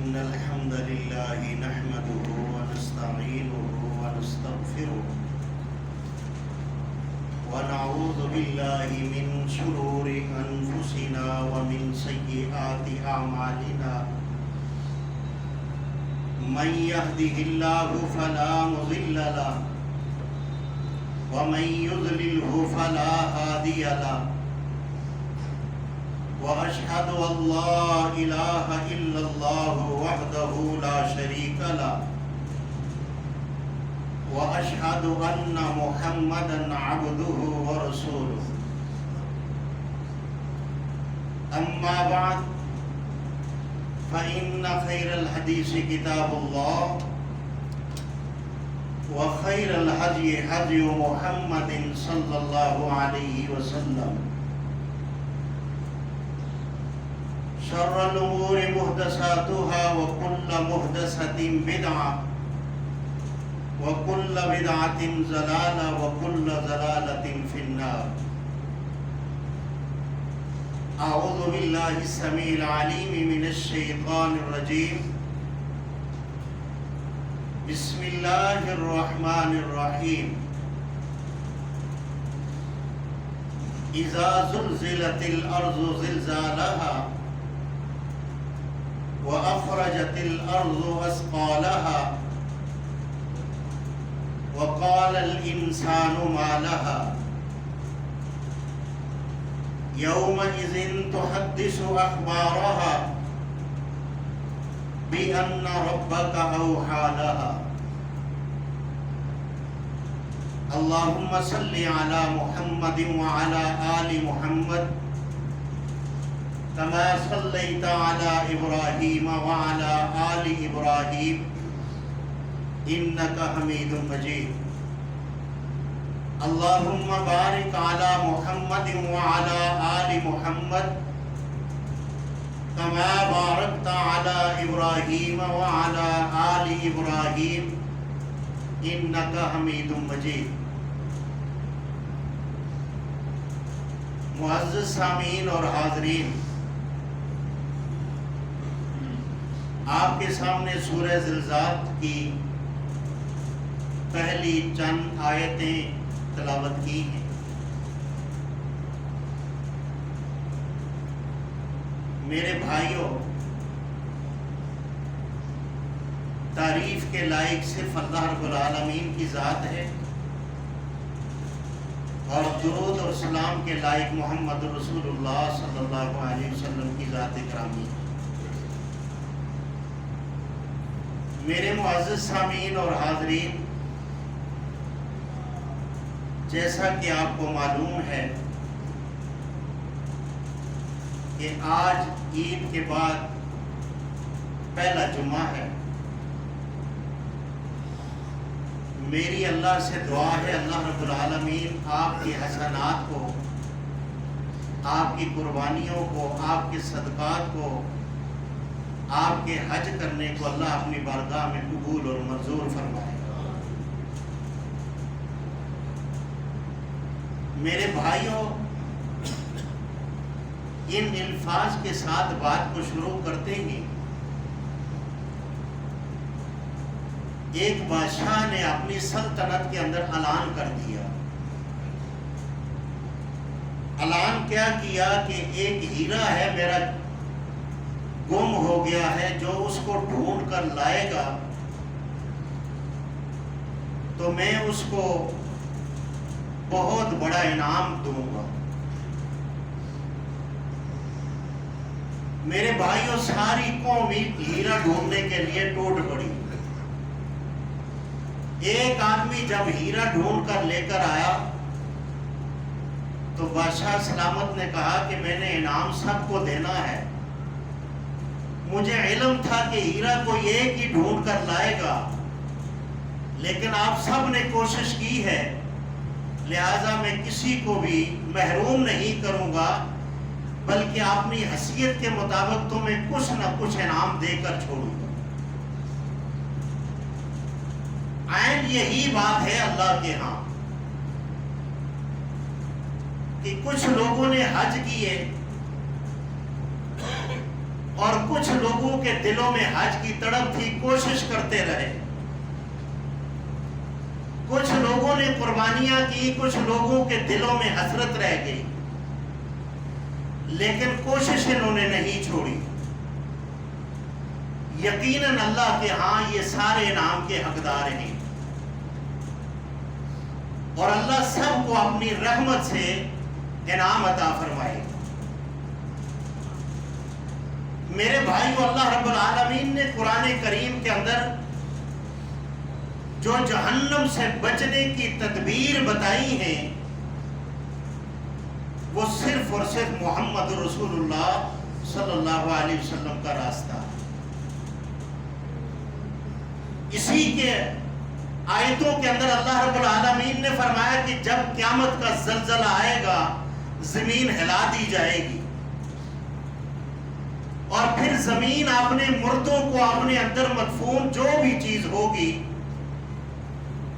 إن الحمد لله نحمده ونستعينه ونستغفره ونعوذ بالله من شرور أنفسنا ومن سيئات أعمالنا من يهده الله فلا مضل له ومن يضلله فلا هادي له وأشهد أن لا إله إلا الله وحده لا شريك له وأشهد أن محمدا عبده ورسوله أما بعد فإن خير الحديث كتاب الله وخير الهدي هدي محمد صلى الله عليه وسلم شر الأمور محدثاتها وكل محدثة بدعة وكل بدعة ضلالة وكل ضلالة في النار. أعوذ بالله السميع العليم من الشيطان الرجيم. بسم الله الرحمن الرحيم. إذا زلزلت الأرض زلزالها وأخرجت الأرض أثقالها وقال الإنسان ما لها يومئذ تحدث أخبارها بأن ربك أوحى لها. اللهم صل على محمد وعلى آل محمد كما صليت على إبراهيم وعلى آل إبراهيم إنك حميد مجيد. اللهم بارك على محمد وعلى آل محمد كما باركت على إبراهيم وعلى آل إبراهيم إنك حميد مجيد. معزز سامعین اور حاضرین، آپ کے سامنے سورہ زلزال کی پہلی چند آیتیں تلاوت کی ہیں۔ میرے بھائیوں، تعریف کے لائق صرف اللہ رب العالمین کی ذات ہے، اور درود اور سلام کے لائق محمد رسول اللہ صلی اللہ علیہ وسلم کی ذات گرامی ہے۔ میرے معزز سامعین اور حاضرین، جیسا کہ آپ کو معلوم ہے کہ آج عید کے بعد پہلا جمعہ ہے۔ میری اللہ سے دعا ہے اللہ رب العالمین آپ کی حسنات کو، آپ کی قربانیوں کو، آپ کے صدقات کو، آپ کے حج کرنے کو اللہ اپنی بارگاہ میں قبول اور منظور فرمائے۔ میرے بھائیوں، ان الفاظ کے ساتھ بات کو شروع کرتے ہی ایک بادشاہ نے اپنی سلطنت کے اندر اعلان کر دیا۔ اعلان کیا کیا کہ ایک ہیرا ہے میرا گم ہو گیا ہے، جو اس کو ڈھونڈ کر لائے گا تو میں اس کو بہت بڑا انعام دوں گا۔ میرے بھائیوں، ساری قوم ہیرا ڈھونڈنے کے لیے ٹوٹ پڑی۔ ایک آدمی جب ہیرا ڈھونڈ کر لے کر آیا تو بادشاہ سلامت نے کہا کہ میں نے انعام سب کو دینا ہے، مجھے علم تھا کہ ہیرا کوئی ایک ہی ڈھونڈ کر لائے گا، لیکن آپ سب نے کوشش کی ہے، لہذا میں کسی کو بھی محروم نہیں کروں گا، بلکہ اپنی حیثیت کے مطابق تمہیں کچھ نہ کچھ انعام دے کر چھوڑوں گا۔ عین یہی بات ہے اللہ کے ہاں کہ کچھ لوگوں نے حج کیے، اور کچھ لوگوں کے دلوں میں حج کی تڑپ تھی، کوشش کرتے رہے، کچھ لوگوں نے قربانیاں کی، کچھ لوگوں کے دلوں میں حسرت رہ گئی، لیکن کوشش انہوں نے نہیں چھوڑی۔ یقیناً اللہ کے ہاں یہ سارے انعام کے حقدار ہیں، اور اللہ سب کو اپنی رحمت سے انعام عطا فرمائے گا۔ میرے بھائیو، اللہ رب العالمین نے قرآن کریم کے اندر جو جہنم سے بچنے کی تدبیر بتائی ہیں، وہ صرف اور صرف محمد رسول اللہ صلی اللہ علیہ وسلم کا راستہ ہے۔ اسی کے آیتوں کے اندر اللہ رب العالمین نے فرمایا کہ جب قیامت کا زلزلہ آئے گا، زمین ہلا دی جائے گی، اور پھر زمین اپنے مردوں کو، اپنے اندر مدفون جو بھی چیز ہوگی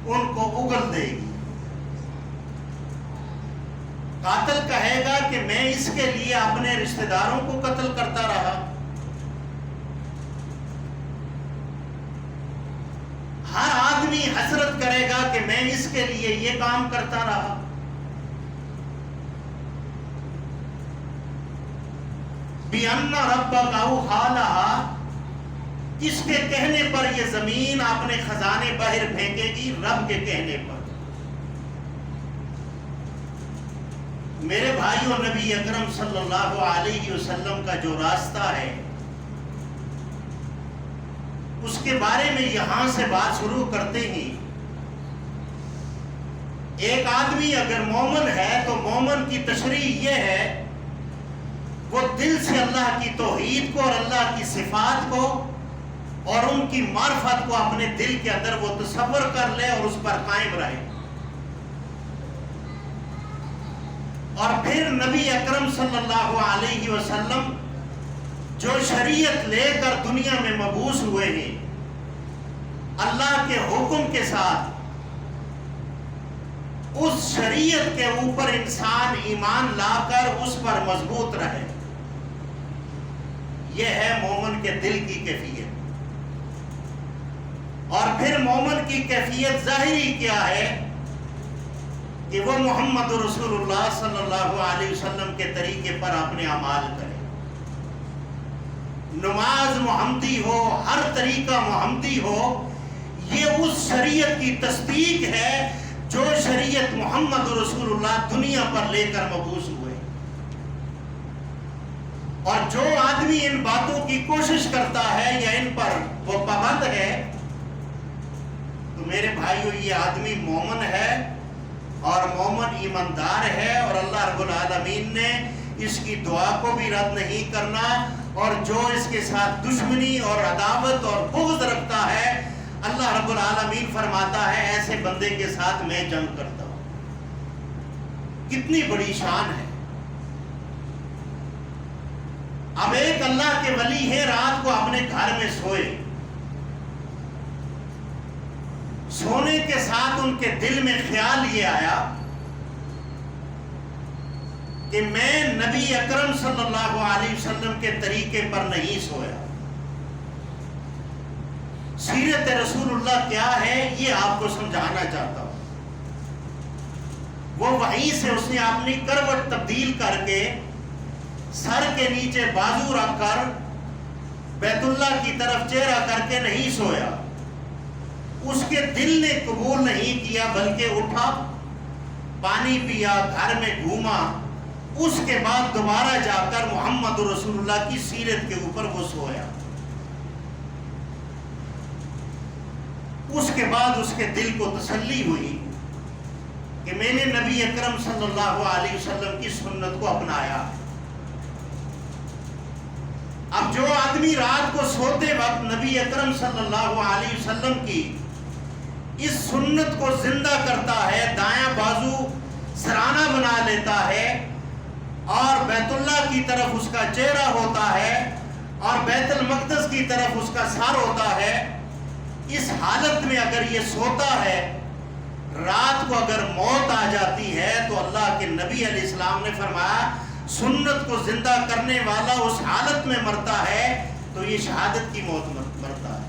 ان کو اگل دے گی۔ قاتل کہے گا کہ میں اس کے لیے اپنے رشتہ داروں کو قتل کرتا رہا، ہر آدمی حسرت کرے گا کہ میں اس کے لیے یہ کام کرتا رہا۔ بِأَنَّ رَبَّكَ أَوْحَىٰ لَهَا، کس کے کہنے پر یہ زمین اپنے خزانے باہر پھینکے گی؟ رب کے کہنے پر۔ میرے بھائیو، نبی اکرم صلی اللہ علیہ وسلم کا جو راستہ ہے، اس کے بارے میں یہاں سے بات شروع کرتے ہیں۔ ایک آدمی اگر مومن ہے تو مومن کی تشریح یہ ہے، وہ دل سے اللہ کی توحید کو اور اللہ کی صفات کو اور ان کی معرفت کو اپنے دل کے اندر وہ تصور کر لے اور اس پر قائم رہے، اور پھر نبی اکرم صلی اللہ علیہ وسلم جو شریعت لے کر دنیا میں مبعوث ہوئے ہیں، اللہ کے حکم کے ساتھ اس شریعت کے اوپر انسان ایمان لا کر اس پر مضبوط رہے، یہ ہے مومن کے دل کی کیفیت۔ اور پھر مومن کی کیفیت ظاہری کیا ہے کہ وہ محمد رسول اللہ صلی اللہ علیہ وسلم کے طریقے پر اپنے اعمال کرے، نماز محمدی ہو، ہر طریقہ محمدی ہو، یہ اس شریعت کی تصدیق ہے جو شریعت محمد رسول اللہ دنیا پر لے کر مبعوث ہوئے۔ اور جو آدمی ان باتوں کی کوشش کرتا ہے یا ان پر وہ پابند ہے، تو میرے بھائیو یہ آدمی مومن ہے، اور مومن ایماندار ہے، اور اللہ رب العالمین نے اس کی دعا کو بھی رد نہیں کرنا، اور جو اس کے ساتھ دشمنی اور عداوت اور بغض رکھتا ہے، اللہ رب العالمین فرماتا ہے ایسے بندے کے ساتھ میں جنگ کرتا ہوں۔ کتنی بڑی شان ہے۔ اب ایک اللہ کے ولی ہے، رات کو اپنے گھر میں سوئے، سونے کے ساتھ ان کے دل میں خیال یہ آیا کہ میں نبی اکرم صلی اللہ علیہ وسلم کے طریقے پر نہیں سویا۔ سیرت رسول اللہ کیا ہے یہ آپ کو سمجھانا چاہتا ہوں۔ وہ وہیں سے اس نے اپنی کروٹ تبدیل کر کے سر کے نیچے بازو رکھ کر بیت اللہ کی طرف چہرہ کر کے نہیں سویا، اس کے دل نے قبول نہیں کیا، بلکہ اٹھا، پانی پیا، گھر میں گھوما، اس کے بعد دوبارہ جا کر محمد رسول اللہ کی سیرت کے اوپر وہ سویا۔ اس کے بعد اس کے دل کو تسلی ہوئی کہ میں نے نبی اکرم صلی اللہ علیہ وسلم کی سنت کو اپنایا۔ اب جو آدمی رات کو سوتے وقت نبی اکرم صلی اللہ علیہ وسلم کی اس سنت کو زندہ کرتا ہے، دایاں بازو سرانہ بنا لیتا ہے اور بیت اللہ کی طرف اس کا چہرہ ہوتا ہے اور بیت المقدس کی طرف اس کا سر ہوتا ہے، اس حالت میں اگر یہ سوتا ہے، رات کو اگر موت آ جاتی ہے تو اللہ کے نبی علیہ السلام نے فرمایا سنت کو زندہ کرنے والا اس حالت میں مرتا ہے تو یہ شہادت کی موت مرتا ہے۔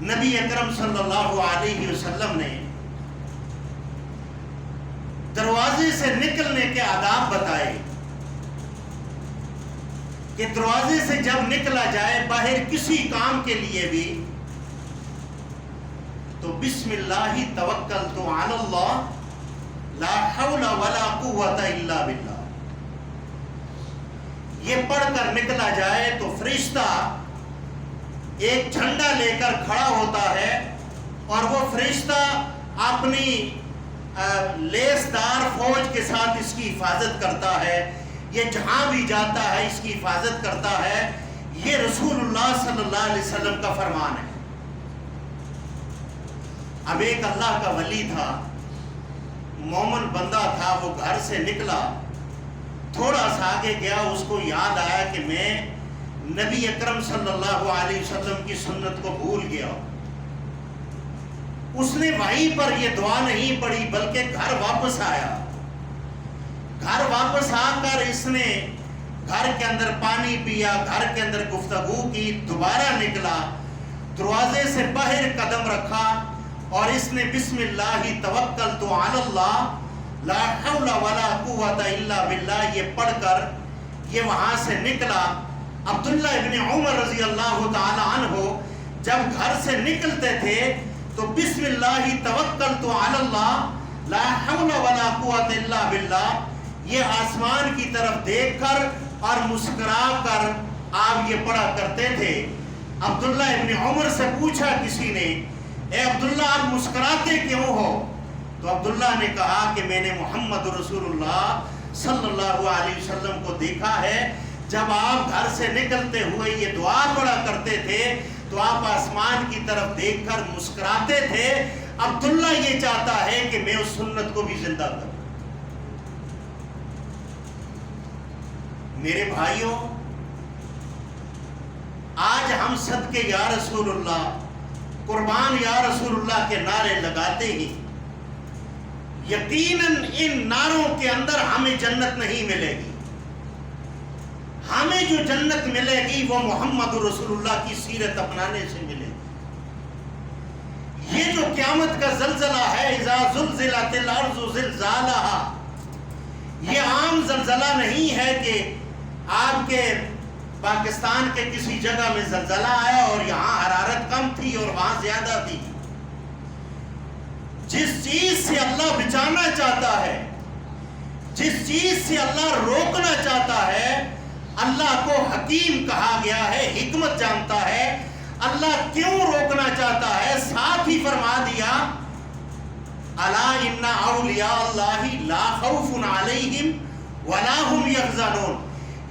نبی اکرم صلی اللہ علیہ وسلم نے دروازے سے نکلنے کے آداب بتائے کہ دروازے سے جب نکلا جائے باہر کسی کام کے لیے بھی تو بسم اللہ توکلت علی اللہ لا حول ولا قوت الا باللہ یہ پڑھ کر نکلا جائے تو فرشتہ ایک جھنڈا لے کر کھڑا ہوتا ہے اور وہ فرشتہ اپنی لیس دار فوج کے ساتھ اس کی حفاظت کرتا ہے، یہ جہاں بھی جاتا ہے اس کی حفاظت کرتا ہے۔ یہ رسول اللہ صلی اللہ علیہ وسلم کا فرمان ہے۔ اب ایک اللہ کا ولی تھا، مومن بندہ تھا، وہ گھر سے نکلا، تھوڑا سا آگے گیا، اس کو یاد آیا کہ میں نبی اکرم صلی اللہ علیہ وسلم کی سنت کو بھول گیا۔ اس نے وہیں پر یہ دعا نہیں پڑھی بلکہ گھر واپس آیا۔ گھر واپس آ کر اس نے گھر کے اندر پانی پیا، گھر کے اندر گفتگو کی، دوبارہ نکلا، دروازے سے باہر قدم رکھا اور اس نے بسم اللہ توکلت علی اللہ لا حول ولا قوت الا باللہ یہ پڑھ کر یہ وہاں سے نکلا۔ عبداللہ ابن عمر رضی اللہ تعالی عنہ جب گھر سے نکلتے تھے تو بسم اللہ توکلت علی اللہ لا حول ولا قوت الا باللہ یہ آسمان کی طرف دیکھ کر اور مسکرا کر آپ یہ پڑھا کرتے تھے۔ عبداللہ ابن عمر سے پوچھا کسی نے، اے عبداللہ آپ مسکراتے کیوں ہو؟ تو عبداللہ نے کہا کہ میں نے محمد رسول اللہ صلی اللہ علیہ وسلم کو دیکھا ہے، جب آپ گھر سے نکلتے ہوئے یہ دعا پڑھا کرتے تھے تو آپ آسمان کی طرف دیکھ کر مسکراتے تھے۔ عبداللہ یہ چاہتا ہے کہ میں اس سنت کو بھی زندہ کروں۔ میرے بھائیوں، آج ہم صدقے یا رسول اللہ، قربان یا رسول اللہ کے نعرے لگاتے ہی یقیناً ان نعروں کے اندر ہمیں جنت نہیں ملے گی۔ ہمیں جو جنت ملے گی وہ محمد رسول اللہ کی سیرت اپنانے سے ملے گی۔ یہ جو قیامت کا زلزلہ ہے، اذا زلزلت الارض زلزالہا، یہ عام زلزلہ نہیں ہے کہ آپ کے پاکستان کے کسی جگہ میں زلزلہ آیا اور یہاں حرارت کم تھی اور وہاں زیادہ تھی۔ جس چیز سے اللہ بچانا چاہتا ہے، جس چیز سے اللہ روکنا چاہتا ہے، اللہ کو حکیم کہا گیا ہے، حکمت جانتا ہے اللہ کیوں روکنا چاہتا ہے۔ ساتھ ہی فرما دیا الا ان اولیاء اللہ لا خوف علیہم ولا هم یحزنون۔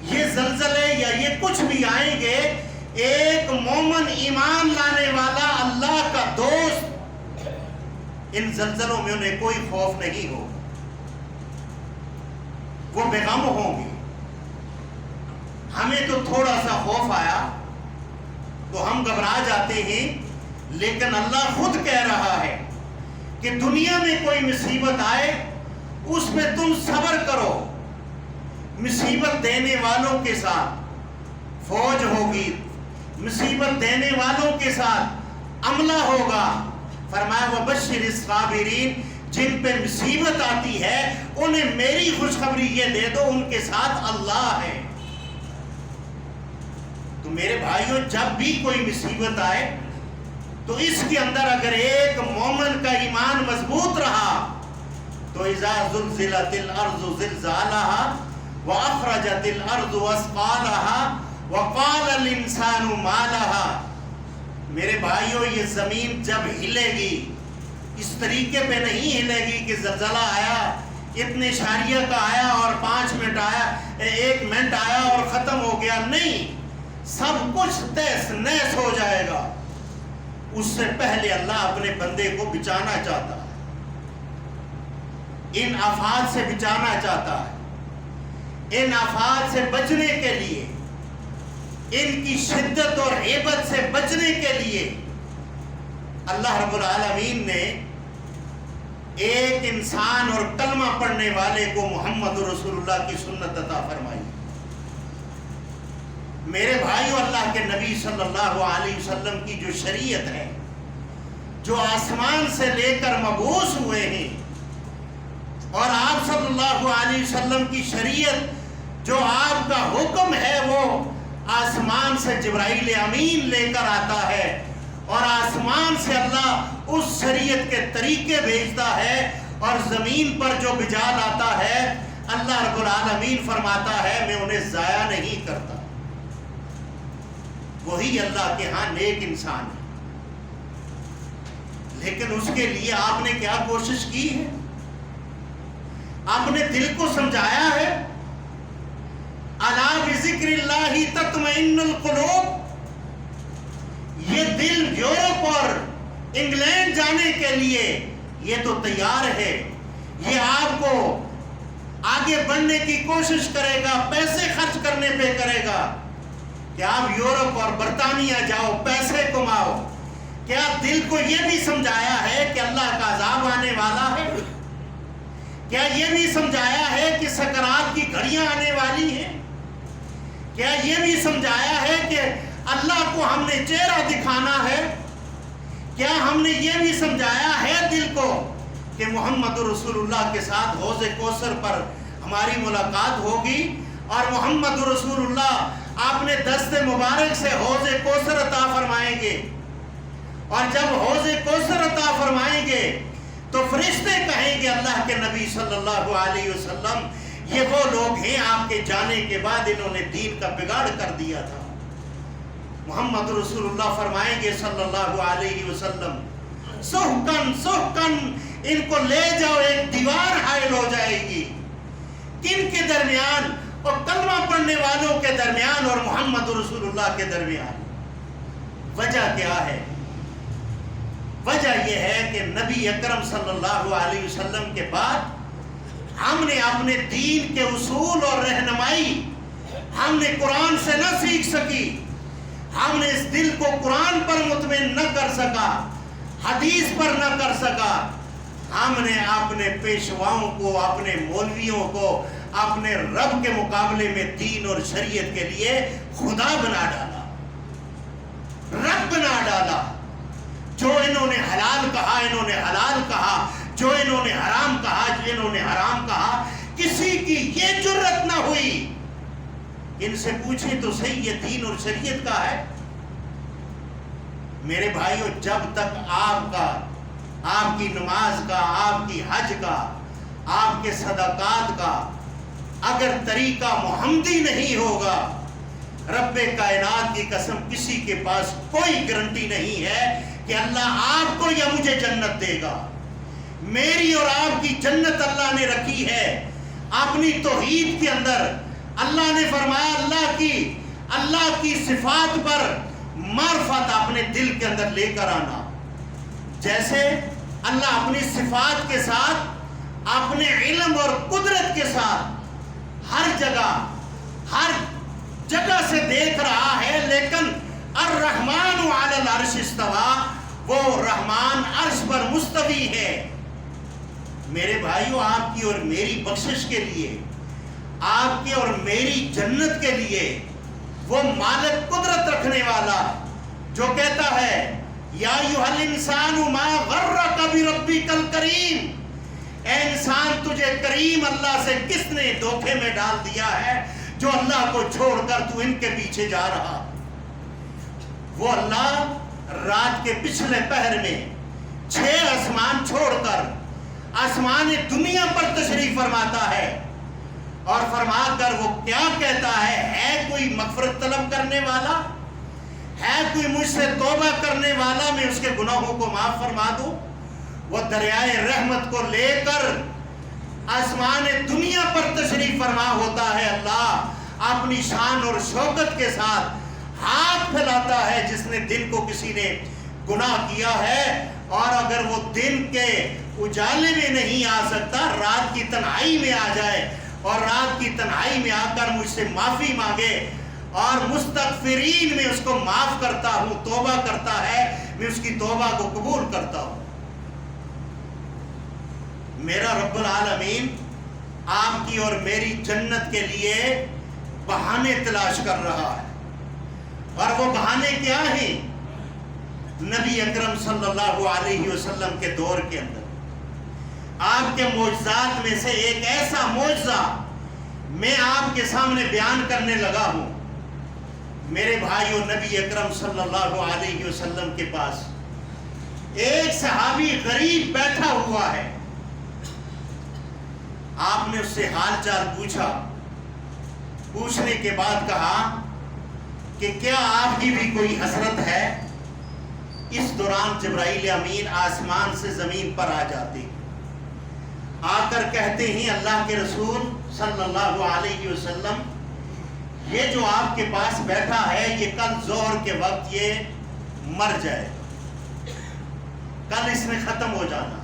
یہ زلزلے یا یہ کچھ بھی آئیں گے، ایک مومن ایمان لانے والا اللہ کا دوست، ان زلزلوں میں انہیں کوئی خوف نہیں ہو، وہ بے غم ہوں گے۔ ہمیں تو تھوڑا سا خوف آیا تو ہم گھبرا جاتے ہیں، لیکن اللہ خود کہہ رہا ہے کہ دنیا میں کوئی مصیبت آئے اس میں تم صبر کرو، مصیبت دینے والوں کے ساتھ فوج ہوگی، مصیبت دینے والوں کے ساتھ عملہ ہوگا۔ فرمایا وبشر الصابرین، جن پہ مصیبت آتی ہے انہیں میری خوشخبری یہ دے دو ان کے ساتھ اللہ ہے۔ تو میرے بھائیوں، جب بھی کوئی مصیبت آئے تو اس کے اندر اگر ایک مومن کا ایمان مضبوط رہا تو اذا زلزلت الارض زلزالها واخرجت الارض اثقالها وقال الانسان ما لها، میرے بھائیوں یہ زمین جب ہلے گی اس طریقے پہ نہیں ہلے گی کہ زلزلہ آیا اتنے اشاریہ کا آیا اور 5 منٹ آیا، 1 منٹ آیا اور ختم ہو گیا، نہیں، سب کچھ تہس نہس ہو جائے گا۔ اس سے پہلے اللہ اپنے بندے کو بچانا چاہتا ہے، ان آفات سے بچانا چاہتا ہے۔ ان آفات سے بچنے کے لیے، ان کی شدت اور ہیبت سے بچنے کے لیے اللہ رب العالمین نے ایک انسان اور کلمہ پڑھنے والے کو محمد رسول اللہ کی سنت عطا فرمائی۔ میرے بھائیو، اللہ کے نبی صلی اللہ علیہ وسلم کی جو شریعت ہے، جو آسمان سے لے کر مبعوث ہوئے ہیں، اور آپ صلی اللہ علیہ وسلم کی شریعت جو آپ کا حکم ہے، وہ آسمان سے جبرائیل امین لے کر آتا ہے، اور آسمان سے اللہ اس شریعت کے طریقے بھیجتا ہے، اور زمین پر جو بجال آتا ہے اللہ رب العالمین فرماتا ہے میں انہیں ضائع نہیں کرتا۔ وہی اللہ کے ہاں نیک انسان ہے، لیکن اس کے لیے آپ نے کیا کوشش کی ہے؟ آپ نے دل کو سمجھایا ہے؟ الا بذکر اللہ تطمئن القلوب۔ یہ دل یورپ اور انگلینڈ جانے کے لیے یہ تو تیار ہے، یہ آپ کو آگے بڑھنے کی کوشش کرے گا، پیسے خرچ کرنے پہ کرے گا کہ آپ یورپ اور برطانیہ جاؤ، پیسے کماؤ۔ کیا دل کو یہ بھی سمجھایا ہے کہ اللہ کا عذاب آنے والا ہے؟ کیا یہ بھی سمجھایا ہے کہ سکرات کی گھڑیاں آنے والی ہیں؟ کیا یہ بھی سمجھایا ہے کہ اللہ کو ہم نے چہرہ دکھانا ہے؟ کیا ہم نے یہ بھی سمجھایا ہے دل کو کہ محمد رسول اللہ کے ساتھ حوض کوثر پر ہماری ملاقات ہوگی، اور محمد رسول اللہ آپ نے دست مبارک سے حوض کوثر عطا فرمائیں گے، اور جب حوض کوثر عطا فرمائیں گے تو فرشتے کہیں گے اللہ کے نبی صلی اللہ علیہ وسلم یہ وہ لوگ ہیں آپ کے جانے کے بعد انہوں نے دین کا بگاڑ کر دیا تھا۔ محمد رسول اللہ فرمائیں گے صلی اللہ علیہ وسلم سحقن سحقن، ان کو لے جاؤ، ایک دیوار حائل ہو جائے گی۔ کن کے درمیان؟ اور کلمہ پڑھنے والوں کے درمیان اور محمد رسول اللہ کے درمیان۔ وجہ کیا ہے؟ وجہ یہ ہے کہ نبی اکرم صلی اللہ علیہ وسلم کے بعد ہم نے اپنے دین کے اصول اور رہنمائی ہم نے قرآن سے نہ سیکھ سکی، ہم نے اس دل کو قرآن پر مطمئن نہ کر سکا، حدیث پر نہ کر سکا۔ ہم نے اپنے پیشواؤں کو، اپنے مولویوں کو اپنے رب کے مقابلے میں دین اور شریعت کے لیے خدا بنا ڈالا، رب بنا ڈالا۔ جو انہوں نے حلال کہا انہوں نے حلال کہا، جو انہوں نے حرام کہا جو انہوں نے حرام کہا۔ کسی کی یہ جرت نہ ہوئی، ان سے پوچھیں تو صحیح یہ دین اور شریعت کا ہے؟ میرے بھائیو، جب تک آپ کا، آپ کی نماز کا، آپ کی حج کا، آپ کے صدقات کا اگر طریقہ محمدی نہیں ہوگا، رب کائنات کی قسم کسی کے پاس کوئی گارنٹی نہیں ہے کہ اللہ آپ کو یا مجھے جنت دے گا۔ میری اور آپ کی جنت اللہ نے رکھی ہے اپنی توحید کے اندر۔ اللہ نے فرمایا اللہ کی صفات پر معرفت اپنے دل کے اندر لے کر آنا۔ جیسے اللہ اپنی صفات کے ساتھ، اپنے علم اور قدرت کے ساتھ ہر جگہ سے دیکھ رہا ہے، لیکن الرحمن علی العرش استویٰ، وہ رحمان عرش پر مستوی ہے۔ میرے بھائیو، آپ کی اور میری بخشش کے لیے، آپ کی اور میری جنت کے لیے وہ مالک قدرت رکھنے والا جو کہتا ہے یا ایھا الانسان ما غرک بربک الکریم، اے انسان تجھے کریم اللہ سے کس نے دھوکے میں ڈال دیا ہے جو اللہ کو چھوڑ کر تو ان کے پیچھے جا رہا۔ وہ اللہ رات کے پچھلے پہر میں 6 آسمان چھوڑ کر آسمان دنیا پر تشریف فرماتا ہے، اور فرما کر وہ کیا کہتا ہے کوئی مغفرت طلب کرنے والا؟ ہے کوئی مجھ سے توبہ کرنے والا؟ میں اس کے گناہوں کو معاف فرما دوں۔ وہ دریائے رحمت کو لے کر آسمان دنیا پر تشریف فرما ہوتا ہے۔ اللہ اپنی شان اور شوکت کے ساتھ ہاتھ پھیلاتا ہے جس نے دن کو کسی نے گناہ کیا ہے، اور اگر وہ دن کے اجالے میں نہیں آ سکتا، رات کی تنہائی میں آ جائے، اور رات کی تنہائی میں آ کر مجھ سے معافی مانگے، اور مستغفرین میں اس کو معاف کرتا ہوں، توبہ کرتا ہے، میں اس کی توبہ کو قبول کرتا ہوں۔ میرا رب العالمین آپ کی اور میری جنت کے لیے بہانے تلاش کر رہا ہے. اور وہ بہانے کیا ہیں؟ نبی اکرم صلی اللہ علیہ وسلم کے دور کے اندر آپ کے معجزات میں سے ایک ایسا معجزہ میں آپ کے سامنے بیان کرنے لگا ہوں. میرے بھائیو، نبی اکرم صلی اللہ علیہ وسلم کے پاس ایک صحابی غریب بیٹھا ہوا ہے. آپ نے اس سے حال چال پوچھا. پوچھنے کے بعد کہا کہ کیا آپ کی بھی کوئی حسرت ہے؟ اس دوران جبرائیل امین آسمان سے زمین پر آ جاتے ہیں. آ کر کہتے ہیں اللہ کے رسول صلی اللہ علیہ وسلم، یہ جو آپ کے پاس بیٹھا ہے یہ کل ظہر کے وقت یہ مر جائے، کل اس نے ختم ہو جانا.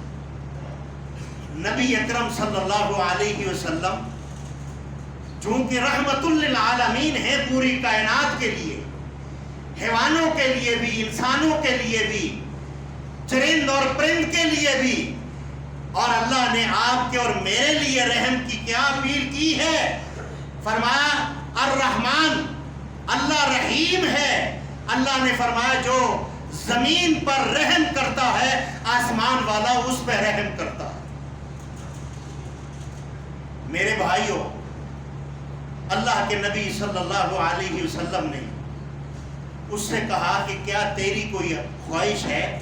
نبی اکرم صلی اللہ علیہ وسلم چونکہ رحمت للعالمین ہے پوری کائنات کے لیے، حیوانوں کے لیے بھی، انسانوں کے لیے بھی، چرند اور پرند کے لیے بھی، اور اللہ نے آپ کے اور میرے لیے رحم کی کیا اپیل کی ہے؟ فرمایا الرحمن، اللہ رحیم ہے. اللہ نے فرمایا جو زمین پر رحم کرتا ہے آسمان والا اس پہ رحم کرتا ہے. میرے بھائیوں، اللہ کے نبی صلی اللہ علیہ وسلم نے اس سے کہا کہ کیا تیری کوئی خواہش ہے؟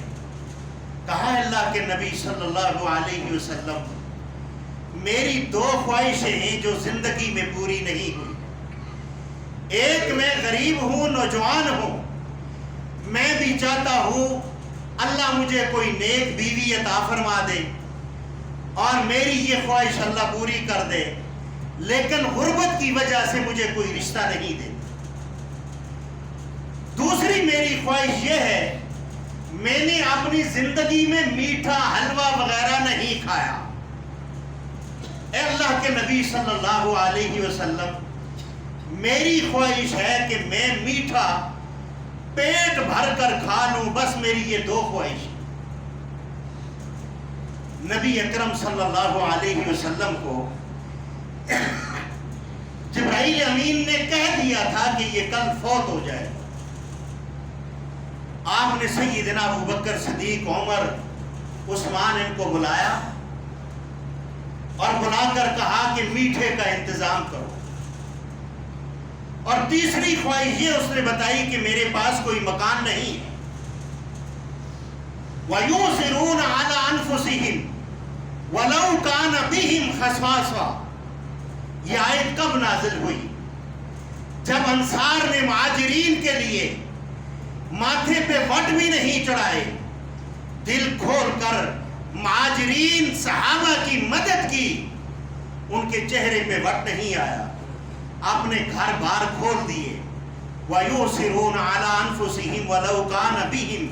کہا اللہ کے نبی صلی اللہ علیہ وسلم، میری دو خواہشیں ہیں جو زندگی میں پوری نہیں ہوئی. ایک، میں غریب ہوں، نوجوان ہوں، میں بھی چاہتا ہوں اللہ مجھے کوئی نیک بیوی عطا فرما دے اور میری یہ خواہش اللہ پوری کر دے، لیکن غربت کی وجہ سے مجھے کوئی رشتہ نہیں دے. دوسری میری خواہش یہ ہے، میں نے اپنی زندگی میں میٹھا حلوہ وغیرہ نہیں کھایا. اے اللہ کے نبی صلی اللہ علیہ وسلم، میری خواہش ہے کہ میں میٹھا پیٹ بھر کر کھا لوں، بس میری یہ دو خواہش. نبی اکرم صلی اللہ علیہ وسلم کو جبرائیل امین نے کہہ دیا تھا کہ یہ کل فوت ہو جائے. آپ نے سیدنا ابوبکر صدیق، عمر، عثمان ان کو بلایا اور بلا کر کہا کہ میٹھے کا انتظام کرو. اور تیسری خواہش یہ اس نے بتائی کہ میرے پاس کوئی مکان نہیں ہے. وَيُؤْثِرُونَ عَلَىٰ أَنفُسِهِمْ وَلَوْ كَانَ بِهِمْ خَصَاصَةٌ. یہ آیت کب نازل ہوئی؟ جب انصار نے مہاجرین کے لیے ماتھے پہ وٹ بھی نہیں چڑھائے، دل کھول کر مہاجرین صحابہ کی مدد کی، ان کے چہرے پہ وٹ نہیں آیا، اپنے گھر بار کھول دیے. وَيُؤْثِرُونَ عَلَىٰ أَنفُسِهِمْ وَلَوْ كَانَ بِهِمْ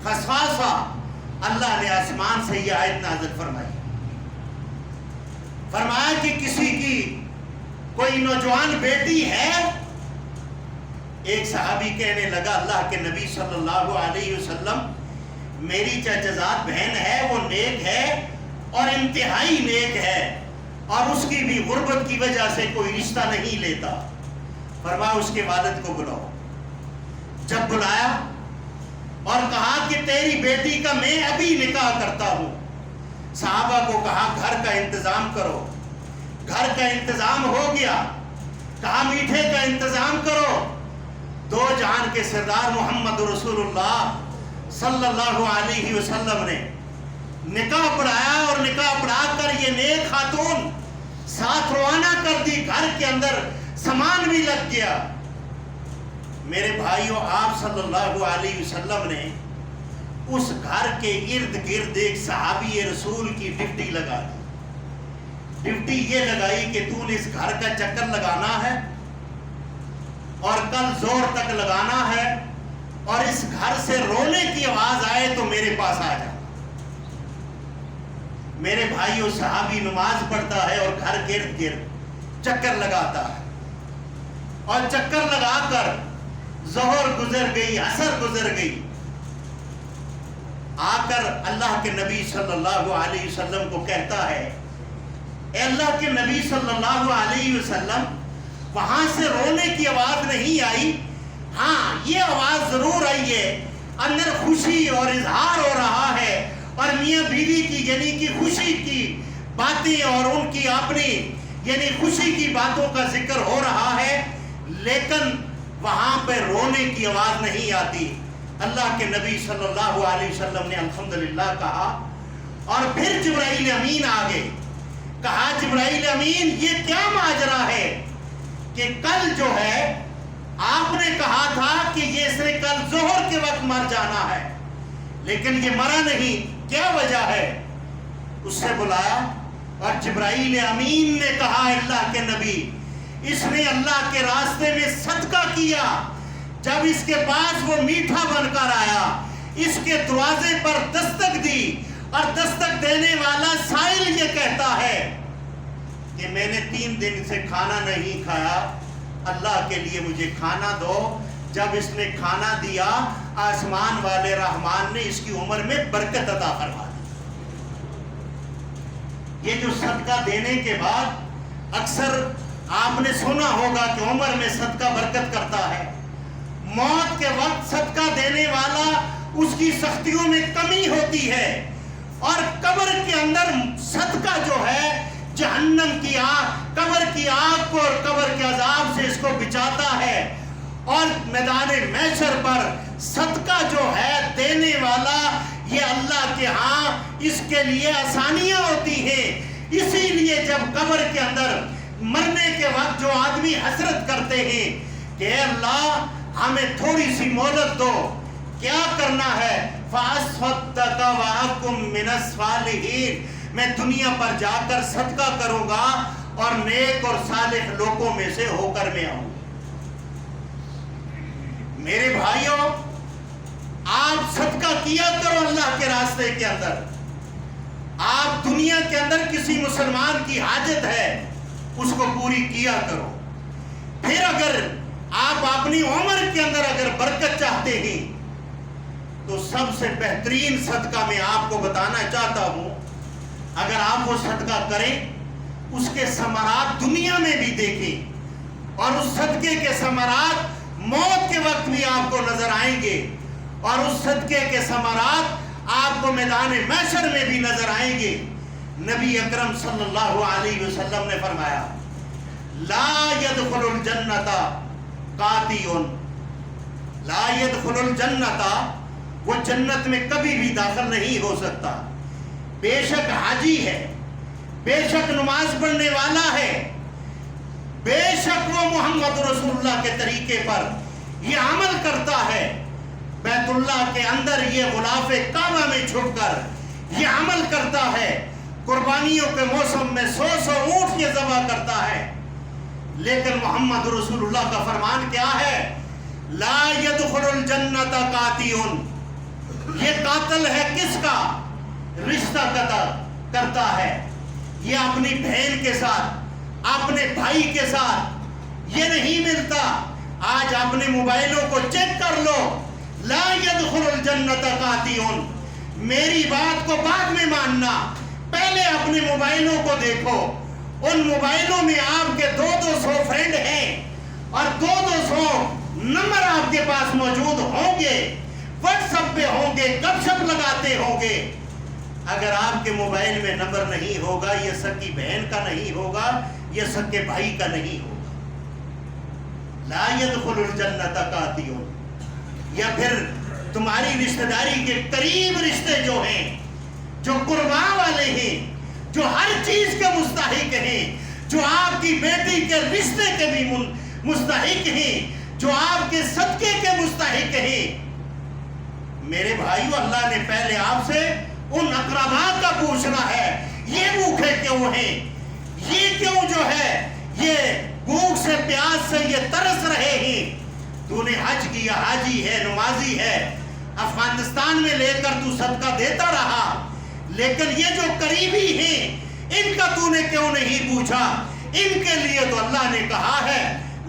خَصَاصَةٌ. اللہ نے آسمان سے یہ آیت نازل فرمائی. فرمایا کہ کسی کی کوئی نوجوان بیٹی ہے؟ ایک صحابی کہنے لگا اللہ کے نبی صلی اللہ علیہ وسلم، میری چچزاد بہن ہے، وہ نیک ہے اور انتہائی نیک ہے، اور اس کی بھی غربت کی وجہ سے کوئی رشتہ نہیں لیتا. فرمایا اس کے والد کو بلاؤ. جب بلایا اور کہا کہ تیری بیٹی کا میں ابھی نکاح کرتا ہوں، صحابہ کو کہا گھر کا انتظام کرو. گھر کا انتظام ہو گیا. کہا میٹھے کا انتظام کرو. دو جہان کے سردار محمد رسول اللہ صلی اللہ علیہ وسلم نے نکاح پڑھایا، اور نکاح پڑھا کر یہ نیک خاتون ساتھ روانہ کر دی. گھر کے اندر سامان بھی لگ گیا. میرے بھائیوں، آپ صلی اللہ علیہ وسلم نے اس گھر کے ارد گرد ایک صحابی رسول کی ڈپٹی لگا دی. ڈپٹی یہ لگائی کہ تو نے اس گھر کا چکر لگانا ہے اور کل زور تک لگانا ہے، اور اس گھر سے رونے کی آواز آئے تو میرے پاس آ جا. میرے بھائیوں، صحابی نماز پڑھتا ہے اور گھر گرد گرد چکر لگاتا ہے، اور چکر لگا کر ظہر گزر گئی، عصر گزر گئی. آ کر اللہ کے نبی صلی اللہ علیہ وسلم کو کہتا ہے اے اللہ کے نبی صلی اللہ علیہ وسلم، وہاں سے رونے کی آواز نہیں آئی، ہاں یہ آواز ضرور آئی ہے، اندر خوشی اور اظہار ہو رہا ہے اور میاں بیوی کی یعنی کہ خوشی کی باتیں اور ان کی اپنی یعنی خوشی کی باتوں کا ذکر ہو رہا ہے، لیکن وہاں پہ رونے کی آواز نہیں آتی۔ اللہ کے نبی صلی اللہ علیہ وسلم نے الحمدللہ کہا، اور پھر جبرائیل امین آگے کہا جبرائیل امین یہ کیا ماجرا ہے کہ کل جو ہے آپ نے کہا تھا کہ یہ اس نے کل ظہر کے وقت مر جانا ہے، لیکن یہ مرا نہیں، کیا وجہ ہے؟ اس سے بلایا اور جبرائیل امین نے کہا اللہ کے نبی اس نے اللہ کے راستے میں صدقہ کیا، جب اس کے پاس وہ میٹھا بن کر آیا، اس کے دروازے پر دستک دی، اور دستک دینے والا سائل یہ کہتا ہے کہ میں نے 3 دن سے کھانا نہیں کھایا، اللہ کے لیے مجھے کھانا دو۔ جب اس نے کھانا دیا، آسمان والے رحمان نے اس کی عمر میں برکت عطا فرما دی۔ یہ جو صدقہ دینے کے بعد اکثر آپ نے سنا ہوگا کہ عمر میں صدقہ برکت کرتا ہے، موت کے وقت صدقہ دینے والا اس کی سختیوں میں کمی ہوتی ہے، اور قبر کے اندر صدقہ جو ہے جہنم کی آگ، قبر کی آگ کو اور قبر کے عذاب سے اس کو بچاتا ہے، اور میدان محشر پر صدقہ جو ہے دینے والا یہ اللہ کے ہاں اس کے لیے آسانیاں ہوتی ہیں۔ اسی لیے جب قبر کے اندر مرنے کے وقت جو آدمی حسرت کرتے ہیں کہ اے اللہ ہمیں تھوڑی سی مہلت دو، کیا کرنا ہے؟ فَأَصْفَدَّقَ وَأَكُن مِّنَ الصَّالِحِينَ، میں دنیا پر جا کر صدقہ کروں گا اور نیک اور صالح لوگوں میں سے ہو کر میں آؤں۔ میرے بھائیوں، آپ صدقہ کیا کرو اللہ کے راستے کے اندر۔ آپ دنیا کے اندر کسی مسلمان کی حاجت ہے اس کو پوری کیا کرو۔ پھر اگر آپ اپنی عمر کے اندر اگر برکت چاہتے ہیں تو سب سے بہترین صدقہ میں آپ کو بتانا چاہتا ہوں، اگر آپ وہ صدقہ کریں اس کے ثمرات دنیا میں بھی دیکھیں، اور اس صدقے کے ثمرات موت کے وقت بھی آپ کو نظر آئیں گے، اور اس صدقے کے ثمرات آپ کو میدان محشر میں بھی نظر آئیں گے۔ نبی اکرم صلی اللہ علیہ وسلم نے فرمایا لا يدخل الجنت قاطع، لا يدخل الجنت، وہ جنت میں کبھی بھی داخل نہیں ہو سکتا، بے شک حاجی ہے، بے شک نماز پڑھنے والا ہے، بے شک وہ محمد رسول اللہ کے طریقے پر یہ عمل کرتا ہے، بیت اللہ کے اندر یہ غلاف کعبہ میں چھپ کر یہ عمل کرتا ہے، قربانیوں کے موسم میں 100 اونٹ یہ ذبح کرتا ہے، لیکن محمد رسول اللہ کا فرمان کیا ہے؟ لا يدخل الجنت قاطع، یہ قاتل ہے کس کا؟ رشتہ قطع کرتا ہے، یہ اپنی بہن کے ساتھ اپنے بھائی کے ساتھ یہ نہیں ملتا۔ آج اپنے موبائلوں کو چیک کر لو، لا يدخل الجنت قاطع، میری بات کو بعد میں ماننا، پہلے اپنے موبائلوں کو دیکھو، ان موبائلوں میں آپ کے 200 فرینڈ ہیں اور 200 نمبر آپ کے پاس موجود ہوں گے، واٹس ایپ پہ ہوں گے، گپ شپ لگاتے ہوں گے۔ اگر آپ کے موبائل میں نمبر نہیں ہوگا، یہ سکی بہن کا نہیں ہوگا، یہ سکے بھائی کا نہیں ہوگا۔ لا يدخل الجنت قاطع، یا پھر تمہاری رشتہ داری کے قریب رشتے جو ہیں، جو قربا والے ہیں، جو ہر چیز کے مستحق ہیں، جو آپ کی بیٹی کے رشتے کے بھی مستحق ہیں، جو آپ کے صدقے کے مستحق ہیں، میرے بھائیو اللہ نے پہلے آپ سے ان اقربا کا پوچھنا ہے، یہ بھوکے کیوں ہیں، یہ کیوں جو ہے یہ بھوک سے پیاس سے یہ ترس رہے ہیں؟ تو نے حج کیا، حاجی ہے، نمازی ہے، افغانستان میں لے کر تو صدقہ دیتا رہا، لیکن یہ جو قریبی ہیں ان کا تو نے کیوں نہیں پوچھا؟ ان کے لیے تو اللہ نے کہا ہے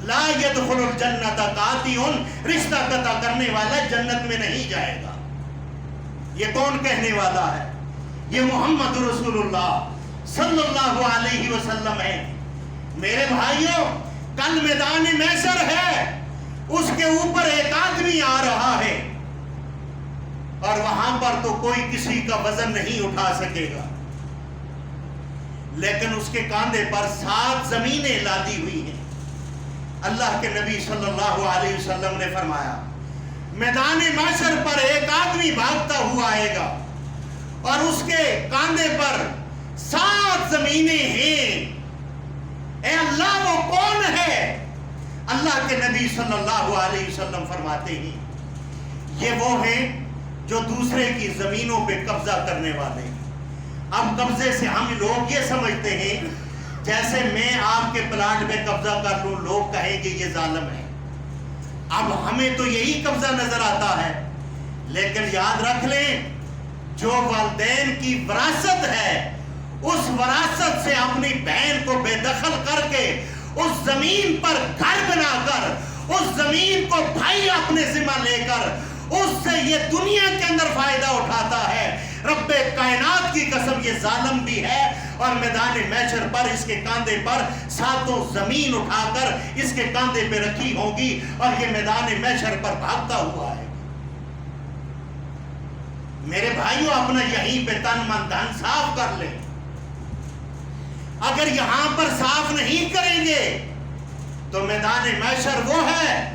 لا يدخل الجنت قاطع، رشتہ قطع کرنے والا جنت میں نہیں جائے گا۔ یہ کون کہنے والا ہے؟ یہ محمد رسول اللہ صلی اللہ علیہ وسلم ہے۔ میرے بھائیوں، کل میدان محشر ہے، اس کے اوپر ایک آدمی آ رہا ہے اور وہاں پر تو کوئی کسی کا وزن نہیں اٹھا سکے گا، لیکن اس کے کاندھے پر 7 زمینیں لادی ہوئی ہیں۔ اللہ کے نبی صلی اللہ علیہ وسلم نے فرمایا میدان محشر پر ایک آدمی بھاگتا ہوا آئے گا اور اس کے کاندھے پر 7 زمینیں ہیں۔ اے اللہ، وہ کون ہے؟ اللہ کے نبی صلی اللہ علیہ وسلم فرماتے ہیں یہ وہ ہیں جو دوسرے کی زمینوں پہ قبضہ کرنے والے ہیں۔ اب قبضے سے ہم لوگ یہ سمجھتے ہیں جیسے میں آپ کے پلاٹ پہ قبضہ کر لوں، لوگ کہیں گے یہ ظالم ہے۔ اب ہمیں تو یہی قبضہ نظر آتا ہے، لیکن یاد رکھ لیں جو والدین کی وراثت ہے، اس وراثت سے اپنی بہن کو بے دخل کر کے اس زمین پر گھر بنا کر، اس زمین کو بھائی اپنے ذمہ لے کر اس سے یہ دنیا کے اندر فائدہ اٹھاتا ہے، رب کائنات کی قسم یہ ظالم بھی ہے، اور میدان محشر پر اس کے کاندھے پر 7 زمین اٹھا کر اس کے کاندھے پہ رکھی ہوگی اور یہ میدان محشر پر بھاگتا ہوا ہے۔ میرے بھائیوں، اپنا یہیں پہ تن من دھن صاف کر لیں۔ اگر یہاں پر صاف نہیں کریں گے تو میدان محشر وہ ہے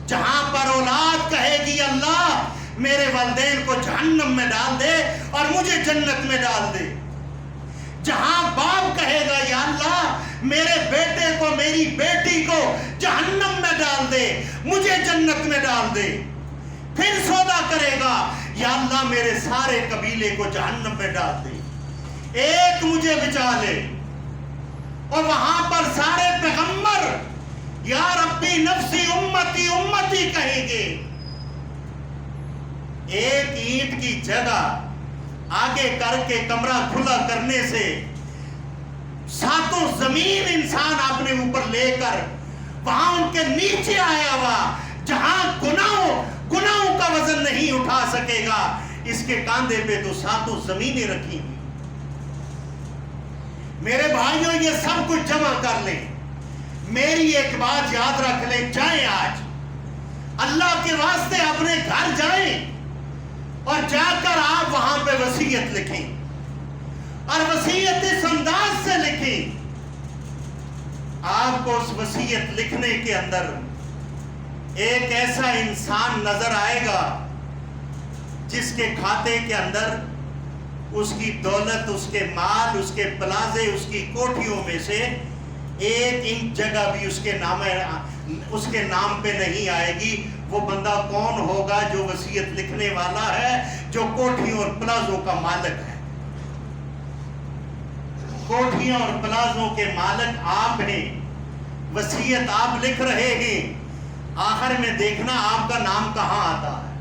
جہاں پر اولاد کہے گی اللہ میرے والدین کو جہنم میں ڈال دے اور مجھے جنت میں ڈال دے، جہاں باپ کہے گا یا اللہ میرے بیٹے کو میری بیٹی کو جہنم میں ڈال دے مجھے جنت میں ڈال دے، پھر سودا کرے گا یا اللہ میرے سارے قبیلے کو جہنم میں ڈال دے، ایک مجھے بچا لے۔ اور وہاں پر سارے پیغمبر یا ربی نفسی امتی امتی کہیں گے۔ ایک اینٹ کی جگہ آگے کر کے کمرہ کھلا کرنے سے 7 زمین انسان اپنے اوپر لے کر وہاں ان کے نیچے آیا ہوا جہاں گناہوں کا وزن نہیں اٹھا سکے گا، اس کے کاندھے پہ تو 7 زمینیں رکھی ہوئی۔ میرے بھائیوں، یہ سب کچھ جمع کر لیں، میری ایک بات یاد رکھ لیں، جائیں آج اللہ کے واسطے اپنے گھر جائیں اور جا کر آپ وہاں پہ وصیت لکھیں، اور وصیت اس انداز سے لکھیں، آپ کو اس وصیت لکھنے کے اندر ایک ایسا انسان نظر آئے گا جس کے کھاتے کے اندر اس کی دولت، اس کے مال، اس کے پلازے، اس کی کوٹھیوں میں سے 1 انچ جگہ بھی اس کے نام پہ نہیں آئے گی۔ وہ بندہ کون ہوگا؟ جو وصیت لکھنے والا ہے، جو کوٹھیوں اور پلازوں کا مالک ہے۔ کوٹھیوں اور پلازوں کے مالک آپ ہیں، وصیت آپ لکھ رہے ہیں، آخر میں دیکھنا آپ کا نام کہاں آتا ہے۔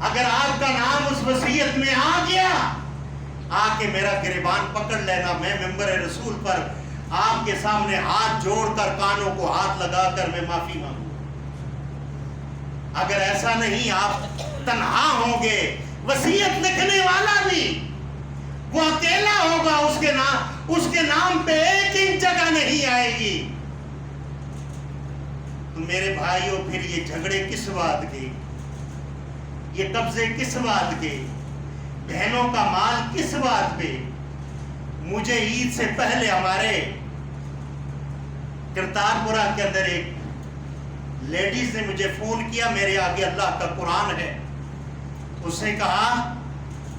اگر آپ کا نام اس وصیت میں آ گیا، آ کے میرا گریبان پکڑ لینا، میں ممبر رسول پر آپ کے سامنے ہاتھ جوڑ کر کانوں کو ہاتھ لگا کر میں معافی مانگوں۔ اگر ایسا نہیں، آپ تنہا ہوں گے، وصیت لکھنے والا بھی وہ اکیلا ہوگا، اس کے نام پہ 1 انچ جگہ نہیں آئے گی، تو میرے بھائیوں پھر یہ جھگڑے کس بات کے، یہ قبضے کس بات کے، بہنوں کا مال کس بات پہ؟ مجھے عید سے پہلے ہمارے کرتارپورہ کے اندر ایک لیڈیز نے مجھے فون کیا، میرے آگے اللہ کا قرآن ہے، اس نے کہا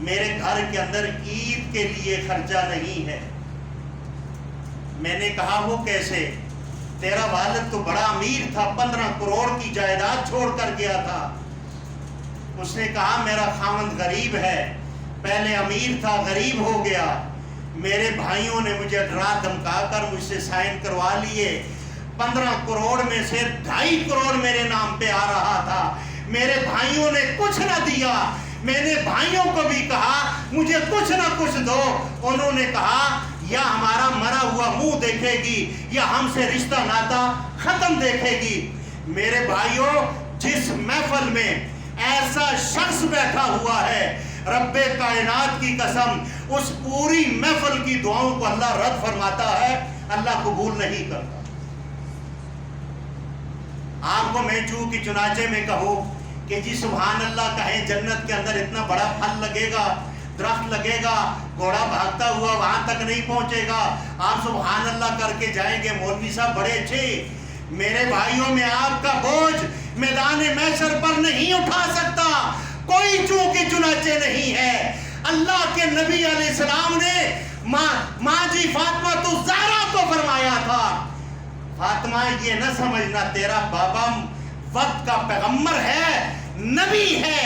میرے گھر کے اندر عید کے لیے خرچہ نہیں ہے۔ میں نے کہا وہ کیسے؟ تیرا والد تو بڑا امیر تھا، 15 کروڑ کی جائیداد چھوڑ کر گیا تھا۔ اس نے کہا میرا خاوند غریب ہے، پہلے امیر تھا غریب ہو گیا، میرے بھائیوں نے مجھے ڈرا دھمکا کر مجھ سے سائن کروا لیے، 15 کروڑ میں سے 2.5 کروڑ میرے نام پہ آ رہا تھا، میرے بھائیوں نے کچھ نہ دیا، میں نے بھائیوں کو بھی کہا مجھے کچھ نہ کچھ دو، انہوں نے کہا یا ہمارا مرا ہوا منہ دیکھے گی یا ہم سے رشتہ ناتا ختم دیکھے گی۔ میرے بھائیوں، جس محفل میں ایسا شخص بیٹھا ہوا ہے، رب کائنات کی قسم اس پوری محفل کی دعاؤں کو اللہ رد فرماتا ہے، اللہ قبول نہیں کرتا۔ آپ کو میں چونکہ چنانچہ میں کہوں کہ جی سبحان اللہ کہیں، جنت کے اندر اتنا بڑا پھل لگے گا، درخت لگے گا، گھوڑا بھاگتا ہوا وہاں تک نہیں پہنچے گا، آپ سبحان اللہ کر کے جائیں گے، مولوی صاحب بڑے اچھے، میرے بھائیوں میں آپ کا بوجھ میدان محشر پر نہیں اٹھا سکتا کوئی چونکہ چنانچہ نہیں ہے۔ اللہ کے نبی علیہ السلام نے ماں جی فاطمہ الزہرا کو فرمایا تھا، فاطمہ یہ نہ سمجھنا تیرا بابا وقت کا پیغمبر ہے، نبی ہے،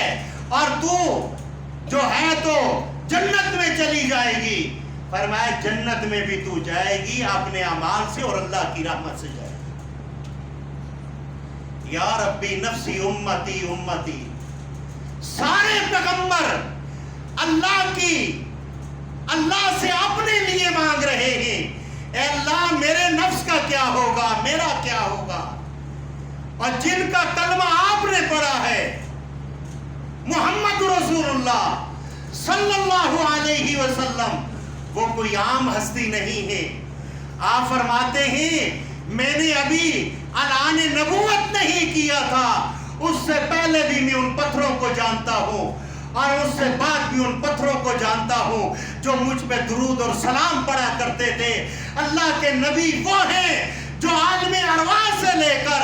اور تو جو ہے تو جنت میں چلی جائے گی۔ فرمایا جنت میں بھی تو جائے گی اپنے اعمال سے اور اللہ کی رحمت سے جائے گی۔ یا ربی نفسی امتی امتی، سارے پیغمبر اللہ سے اپنے لیے مانگ رہے ہیں، اے اللہ میرے نفس کا کیا ہوگا، میرا کیا ہوگا، اور جن کا کلمہ آپ نے پڑھا ہے محمد رسول اللہ صلی اللہ علیہ وسلم، وہ کوئی عام ہستی نہیں ہے۔ آپ فرماتے ہیں میں نے ابھی اعلان نبوت نہیں کیا تھا، اس سے پہلے بھی میں ان پتھروں کو جانتا ہوں اور اس سے بعد بھی ان پتھروں کو جانتا ہوں جو مجھ پہ درود اور سلام پڑھا کرتے تھے۔ اللہ کے نبی وہ ہیں جو عالم ارواح سے لے کر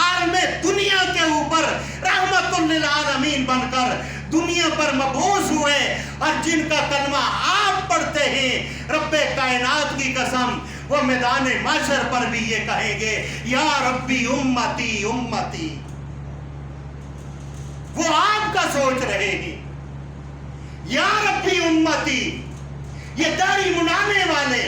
عالم دنیا کے اوپر رحمت للعالمین بن کر دنیا پر مبعوث ہوئے، اور جن کا کلمہ آپ پڑھتے ہیں، رب کائنات کی قسم وہ میدان محشر پر بھی یہ کہیں گے یا ربی امتی امتی۔ وہ آپ کا سوچ رہے ہیں یا ربی امتی۔ یہ داڑھی منانے والے،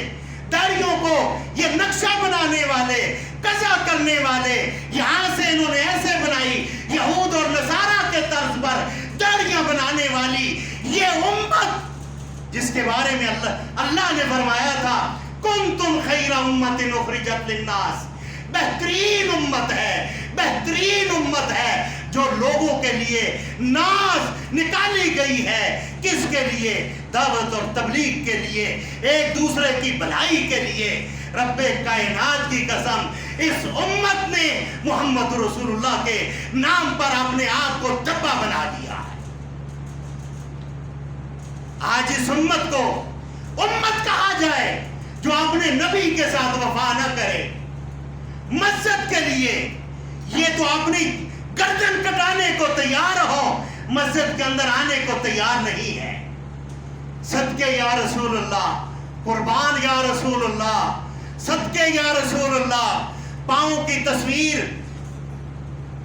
داڑھیوں کو یہ نقشہ بنانے والے، قضا کرنے والے، یہاں سے انہوں نے ایسے بنائی، یہود اور نصارہ کے طرز پر داڑھیاں بنانے والی یہ امت جس کے بارے میں اللہ نے فرمایا تھا کنتم خیر امت اخرجت للناس، بہترین امت ہے، بہترین امت ہے جو لوگوں کے لیے ناز نکالی گئی ہے۔ کس کے لیے؟ دعوت اور تبلیغ کے لیے، ایک دوسرے کی بھلائی کے لیے۔ رب کائنات کی قسم اس امت نے محمد رسول اللہ کے نام پر اپنے آپ کو ڈبہ بنا دیا ہے۔ آج اس امت کو امت کہا جائے جو اپنے نبی کے ساتھ وفا نہ کرے، مسجد کے لیے یہ تو اپنی گردن کٹانے کو تیار ہو، مسجد کے اندر آنے کو تیار نہیں ہے۔ صدقے یا رسول اللہ، قربان یا رسول اللہ، صدقے یا رسول اللہ، پاؤں کی تصویر،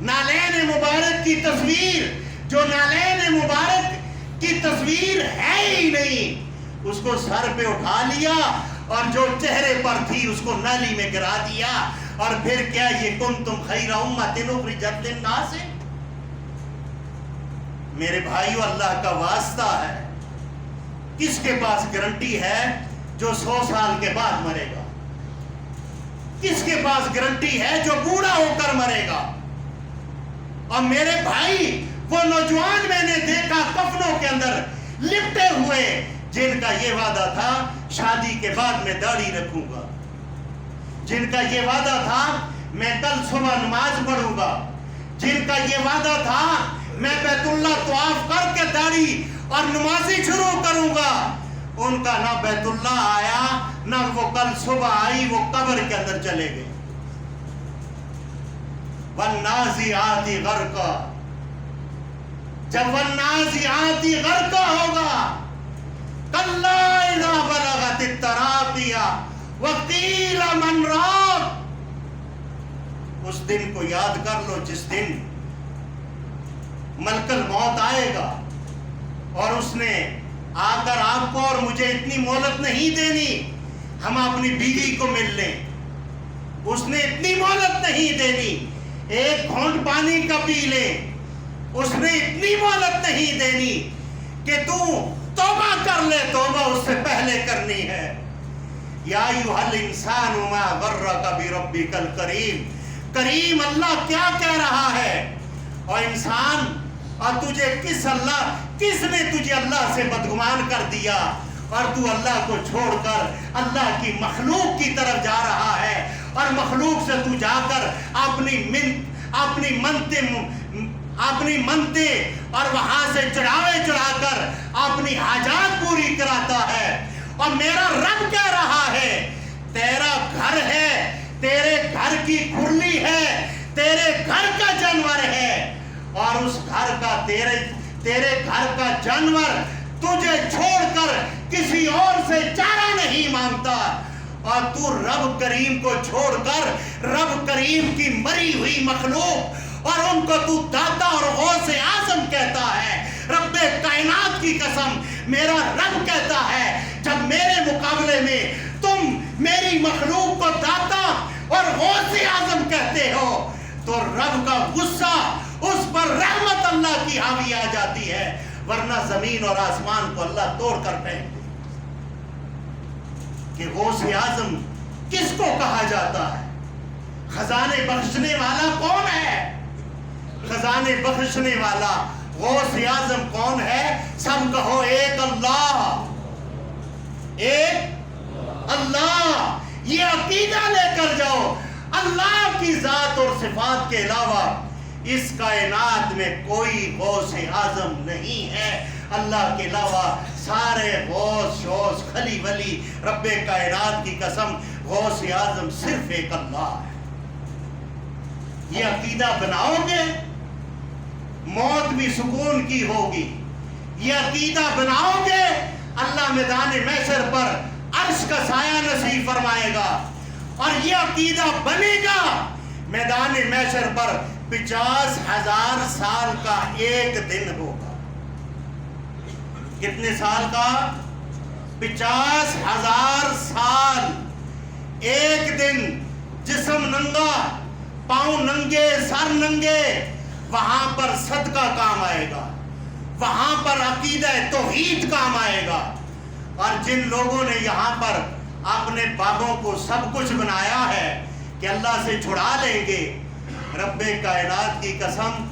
نالین مبارک کی تصویر، جو نالین مبارک کی تصویر ہے ہی نہیں، اس کو سر پہ اٹھا لیا اور جو چہرے پر تھی اس کو نالی میں گرا دیا، اور پھر کیا یہ کنتم خیر امت اخرجت للناس۔ میرے بھائیو اللہ کا واسطہ ہے، کس کے پاس گارنٹی ہے جو 100 سال کے بعد مرے گا؟ کس کے پاس گارنٹی ہے جو بوڑھا ہو کر مرے گا؟ اور میرے بھائی وہ نوجوان میں نے دیکھا کفنوں کے اندر لپٹے ہوئے، جن کا یہ وعدہ تھا شادی کے بعد میں داڑھی رکھوں گا، جن کا یہ وعدہ تھا میں کل صبح نماز پڑھوں گا، جن کا یہ وعدہ تھا میں بیت اللہ طواف کر کے داڑھی اور نمازی شروع کروں گا، ان کا نہ بیت اللہ آیا نہ وہ کل صبح آئی، وہ قبر کے اندر چلے گئے۔ والنازعات غرقا، جب والنازعات غرقا ہوگا، کلا اذا بلغت التراقی وقیل من راق، اس دن کو یاد کر لو جس دن ملک الموت آئے گا اور اس نے آ کر آپ کو اور مجھے اتنی مہلت نہیں دینی ہم اپنی بیوی کو مل لیں، اس نے اتنی مہلت نہیں دینی ایک گھونٹ پانی کا پی لے، اس نے اتنی مہلت نہیں دینی کہ تو توبہ کر لے، توبہ اس سے پہلے کرنی ہے۔ یا ایھا الانسان ما غرک بربک الکریم، کریم اللہ کیا کہہ رہا ہے، اور انسان اور کس نے تجھے اللہ سے بدگمان کر دیا اور تو اللہ کو چھوڑ کر اللہ کی مخلوق کی طرف جا رہا ہے اور مخلوق سے تو جا کر اپنی منتیں اور وہاں سے چڑھا کر اپنی حاجات پوری کراتا ہے. اور میرا رب کہہ رہا ہے تیرا گھر ہے, تیرے گھر کی کھرلی ہے, تیرے گھر کا جانور ہے, اور اس گھر کا تیرے گھر کا جانور تجھے چھوڑ کر کسی اور سے چارہ نہیں مانگتا, اور تو رب کریم کو چھوڑ کر رب کریم کی مری ہوئی مخلوق اور ان کو تو داتا اور غوث اعظم کہتا ہے. رب کائنات کی قسم میرا رب کہتا ہے جب میرے مقابلے میں تم میری مخلوق کو داتا اور غوث اعظم کہتے ہو تو رب کا غصہ اس پر رحمت اللہ کی حاوی آ جاتی ہے, ورنہ زمین اور آسمان کو اللہ توڑ کر پھینک دے. کہ غوث اعظم کس کو کہا جاتا ہے؟ خزانے بخشنے والا کون ہے؟ خزانے بخشنے والا غوث اعظم کون ہے؟ سب کہو ایک اللہ, ایک اللہ. یہ عقیدہ لے کر جاؤ اللہ کی ذات اور صفات کے علاوہ اس کائنات میں کوئی غوث اعظم نہیں ہے. اللہ کے علاوہ سارے غوث شوث خلی ولی رب کائنات کی قسم غوث اعظم صرف ایک اللہ ہے. یہ عقیدہ بناؤ گے موت بھی سکون کی ہوگی. یہ عقیدہ بناؤ گے اللہ میدان محشر پر عرش کا سایہ نصیب فرمائے گا, اور یہ عقیدہ بنے گا میدان محشر پر 50,000 سال کا ایک دن ہوگا. کتنے سال کا؟ 50,000 سال ایک دن. جسم ننگا, پاؤں ننگے, سر ننگے, وہاں پر صدقہ کام آئے گا, وہاں پر عقیدہ توحید کام آئے گا. اور جن لوگوں نے یہاں پر اپنے بابوں کو سب کچھ بنایا ہے کہ اللہ سے چھڑا لیں گے, رب کائنات کی قسم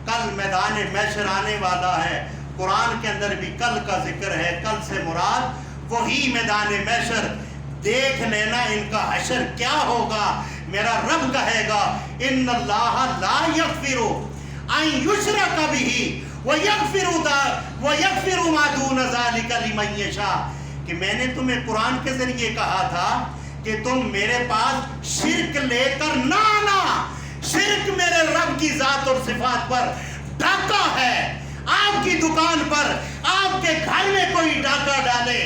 کل میدان محشر آنے والا ہے. قرآن کے اندر بھی کل کا ذکر ہے. کل سے مراد وہی میدان محشر. دیکھ لینا ان کا حشر کیا ہوگا. میرا رب کہے گا ان اللہ لا یغفر ان یشرک بہ ویغفر ما دون ذلک لمن یشاء. کہ میں نے تمہیں قرآن کے ذریعے کہا تھا کہ تم میرے پاس شرک لے کر نہ آنا. شرک میرے رب کی ذات اور صفات پر ڈاکہ ہے. آپ کی دکان پر آپ کے گھر میں کوئی ڈاکہ ڈالے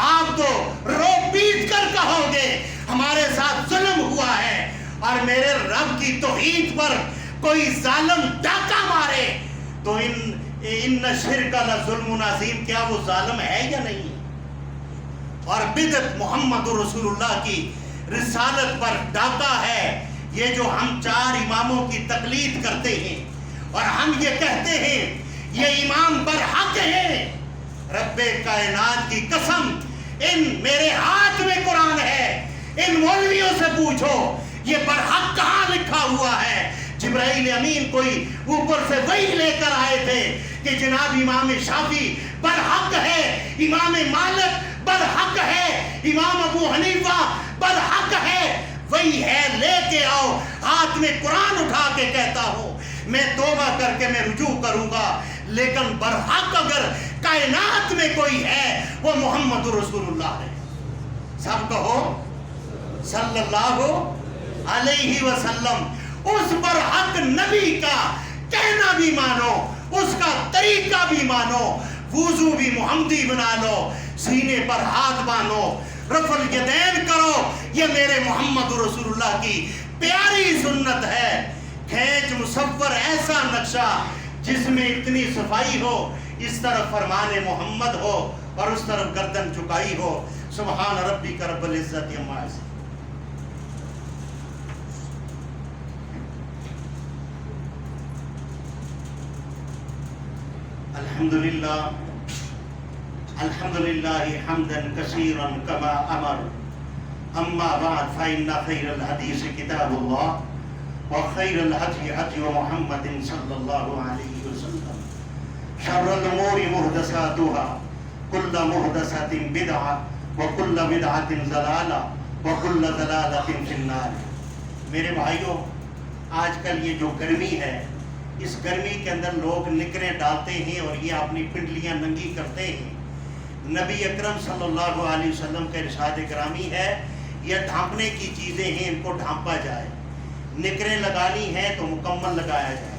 آپ تو رو پیٹ کر کہو گے ہمارے ساتھ ظلم ہوا ہے. اور میرے رب کی توحید پر کوئی ظالم ڈاکہ مارے تو ان شرک لظلم عظیم. کیا وہ ظالم ہے یا نہیں؟ اور بدعت محمد رسول اللہ کی رسالت پر ڈاکہ ہے. یہ جو ہم 4 اماموں کی تقلید کرتے ہیں اور ہم یہ کہتے ہیں یہ امام برحق ہے, رب کائنات کی قسم ان میرے ہاتھ میں قرآن ہے. ان مولویوں سے پوچھو یہ برحق کہاں لکھا ہوا ہے. جبرائیل امین کوئی اوپر سے وہی لے کر آئے تھے کہ جناب امام شافعی برحق ہے, امام مالک برحق ہے, امام ابو حنیفہ برحق ہے. وہی ہے, لے کے آؤ. ہاتھ میں قرآن اٹھا کے کہتا ہوں میں توبہ کر کے میں رجوع کروں گا, لیکن برحق اگر کائنات میں کوئی ہے وہ محمد رسول اللہ ہے. سب کہو صلی اللہ علیہ وسلم. اس برحق نبی کا کہنا بھی مانو, اس کا طریقہ بھی مانو, وضو بھی محمدی بنا لو, سینے پر ہاتھ باندھو, رفع الیدین کرو. یہ میرے محمد رسول اللہ کی پیاری سنت ہے. کھینچ مصور ایسا نقشہ جس میں اتنی صفائی ہو, اس طرف فرمان محمد ہو اور اس طرف گردن جھکائی ہو. سبحان ربک رب العزت عما یصفون. الحمدللہ حمدا کثیرا کما امر. اما بعد فإن خیر الحدیث کتاب اللہ وخیر الهدی هدی محمد صلی اللہ علیہ وسلم شر الامور محدثاتها کل محدثۃ بدعہ وکل بدعۃ ضلالہ وکل ضلالۃ فی النار۔ میرے بھائیوں، آج کل یہ جو گرمی ہے، اس گرمی کے اندر لوگ نکریں ڈالتے ہیں اور یہ اپنی پنڈلیاں ننگی کرتے ہیں۔ نبی اکرم صلی اللہ علیہ وسلم کا ارشاد گرامی ہے، یہ ڈھانپنے کی چیزیں ہیں، ان کو ڈھانپا جائے۔ نکریں لگانی ہیں تو مکمل لگایا جائے۔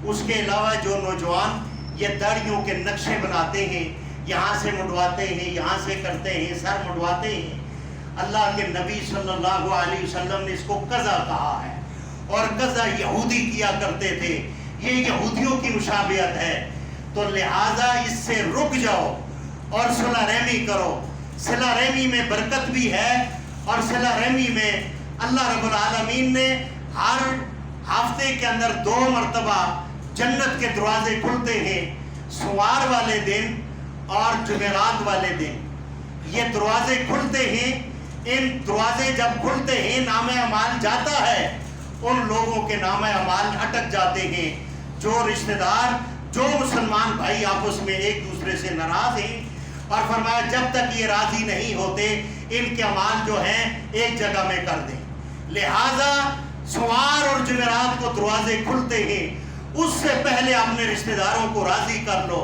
اس کے علاوہ جو نوجوان یہ داڑھیوں کے نقشے بناتے ہیں، یہاں سے منڈواتے ہیں، یہاں سے کرتے ہیں، سر منڈواتے ہیں، اللہ کے نبی صلی اللہ علیہ وسلم نے اس کو قضا کہا ہے، اور قضا یہودی کیا کرتے تھے، یہ یہودیوں کی مشابہت ہے۔ تو لہٰذا اس سے رک جاؤ اور صلح رحمی کرو۔ صلح رحمی میں برکت بھی ہے، اور صلح رحمی میں اللہ رب العالمین نے ہر ہفتے کے اندر 2 مرتبہ جنت کے دروازے کھلتے ہیں، سوار والے دن اور جمعرات والے دن۔ یہ دروازے کھلتے ہیں، ان دروازے جب کھلتے ہیں نامہ اعمال جاتا ہے، ان لوگوں کے نامہ اعمال اٹک جاتے ہیں جو رشتہ دار، جو مسلمان بھائی آپس میں ایک دوسرے سے ناراض ہیں، اور فرمایا جب تک یہ راضی نہیں ہوتے ان کے اعمال جو ہیں ایک جگہ میں کر دیں۔ لہٰذا سوار اور جمعرات کو دروازے کھلتے ہیں، اس سے پہلے اپنے رشتہ داروں کو راضی کر لو۔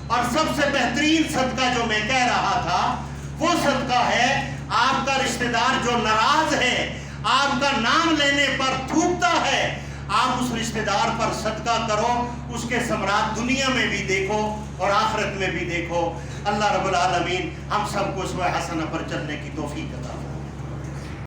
اور سب سے بہترین صدقہ جو میں کہہ رہا تھا وہ صدقہ ہے، آپ کا رشتہ دار جو ناراض ہے، آپ کا نام لینے پر تھوکتا ہے، آپ اس رشتہ دار پر صدقہ کرو، اس کے ثمرات دنیا میں بھی دیکھو اور آخرت میں بھی دیکھو۔ اللہ رب العالمین ہم سب کو اسوہ حسنہ پر چلنے کی توفیق عطا فرمائے۔